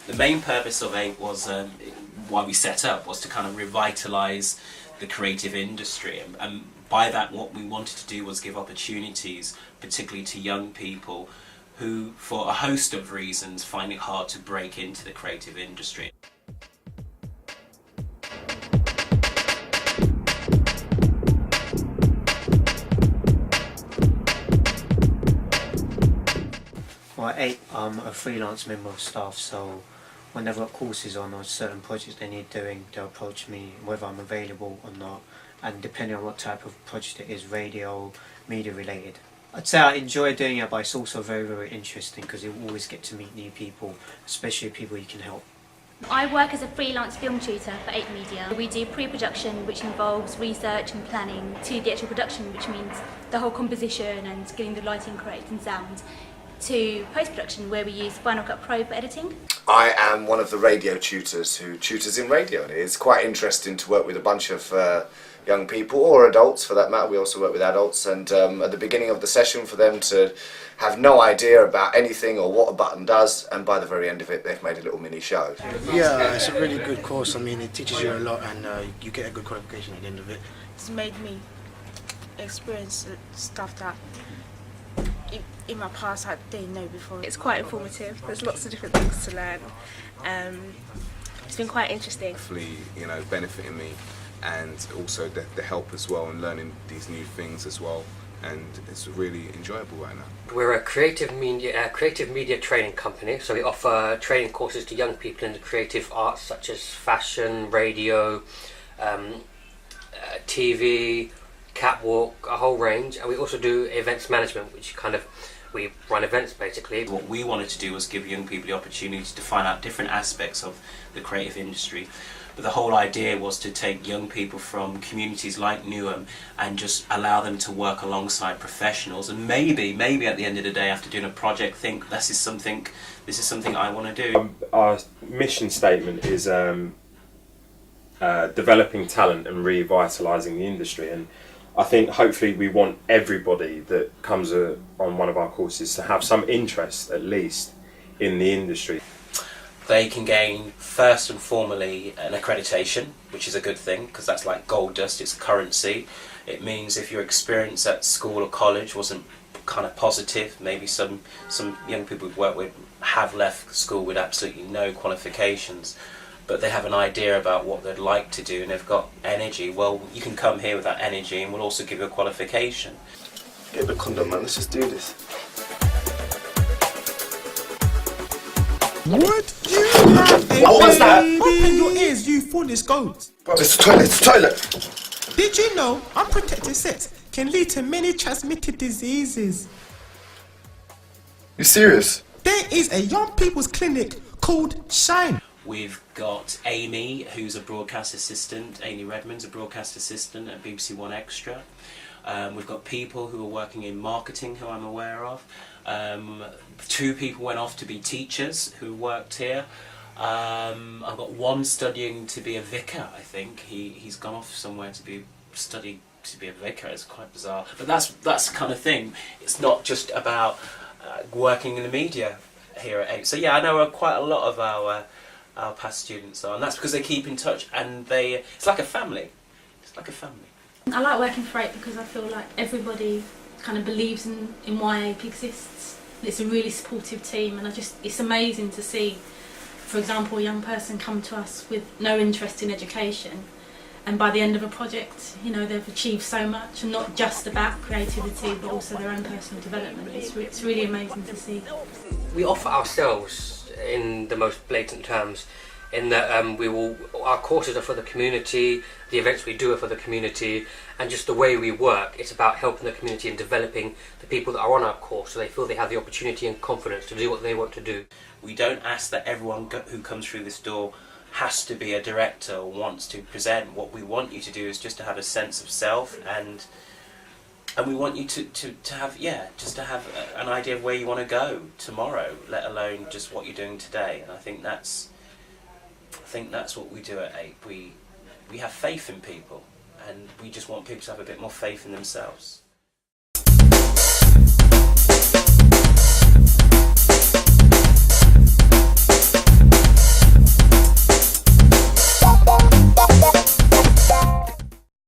The main purpose of APE was, why we set up, was to kind of revitalise the creative industry, and by that what we wanted to do was give opportunities, particularly to young people who, for a host of reasons, find it hard to break into the creative industry. Well, at APE, I'm a freelance member of staff, so when they've got courses on or certain projects they need doing, they'll approach me whether I'm available or not, and depending on what type of project it is, radio, media related. I'd say I enjoy doing it, but it's also very, very interesting because you always get to meet new people, especially people you can help. I work as a freelance film tutor for APE Media. We do pre-production, which involves research and planning, to the actual production, which means the whole composition and getting the lighting correct and sound, to post-production, where we use Final Cut Pro for editing. I am one of the radio tutors who tutors in radio, and it's quite interesting to work with a bunch of young people, or adults for that matter. We also work with adults, and at the beginning of the session for them to have no idea about anything or what a button does, and by the very end of it they've made a little mini show. Yeah, it's a really good course. I mean, it teaches you a lot, and you get a good qualification at the end of it. It's made me experience stuff that in my past I didn't know before. It's quite informative. There's lots of different things to learn. It's been quite interesting. Hopefully, you know, benefiting me, and also the help as well, and learning these new things as well. And it's really enjoyable right now. We're a creative media training company, so we offer training courses to young people in the creative arts such as fashion, radio, TV, catwalk, a whole range, and we also do events management, which we run events basically. What we wanted to do was give young people the opportunity to find out different aspects of the creative industry. But the whole idea was to take young people from communities like Newham and just allow them to work alongside professionals, and maybe at the end of the day, after doing a project, think this is something I want to do. Our mission statement is developing talent and revitalising the industry, and I think hopefully we want everybody that comes on one of our courses to have some interest, at least, in the industry. They can gain, first and formally, an accreditation, which is a good thing, because that's like gold dust, it's currency. It means if your experience at school or college wasn't kind of positive, maybe some young people we've worked with have left school with absolutely no qualifications, but they have an idea about what they'd like to do and they've got energy. Well, you can come here with that energy and we'll also give you a qualification. Get the condom, man, let's just do this. What? You have a what was that? Open your ears, you foolish goat. Bro, it's the toilet, it's the toilet! Did you know unprotected sex can lead to many transmitted diseases? You serious? There is a young people's clinic called Shine. We've got Amy, who's a broadcast assistant, Amy Redmond's a broadcast assistant at BBC One Extra. We've got people who are working in marketing who I'm aware of. 2 people went off to be teachers who worked here. I've got one studying to be a vicar, I think. He's gone off somewhere to study to be a vicar. It's quite bizarre. But that's the kind of thing. It's not just about working in the media here at APE. So yeah, I know quite a lot of our past students are, and that's because they keep in touch, and it's like a family. It's like a family. I like working for APE because I feel like everybody kind of believes in why APE exists. It's a really supportive team, and it's amazing to see, for example, a young person come to us with no interest in education, and by the end of a project, you know, they've achieved so much, and not just about creativity but also their own personal development. It's really amazing to see. We offer ourselves in the most blatant terms, in that our courses are for the community, the events we do are for the community, and just the way we work, it's about helping the community and developing the people that are on our course so they feel they have the opportunity and confidence to do what they want to do. We don't ask that everyone who comes through this door has to be a director or wants to present. What we want you to do is just to have a sense of self, and we want you to have an idea of where you want to go tomorrow, let alone just what you're doing today. And I think that's what we do at APE. We have faith in people, and we just want people to have a bit more faith in themselves.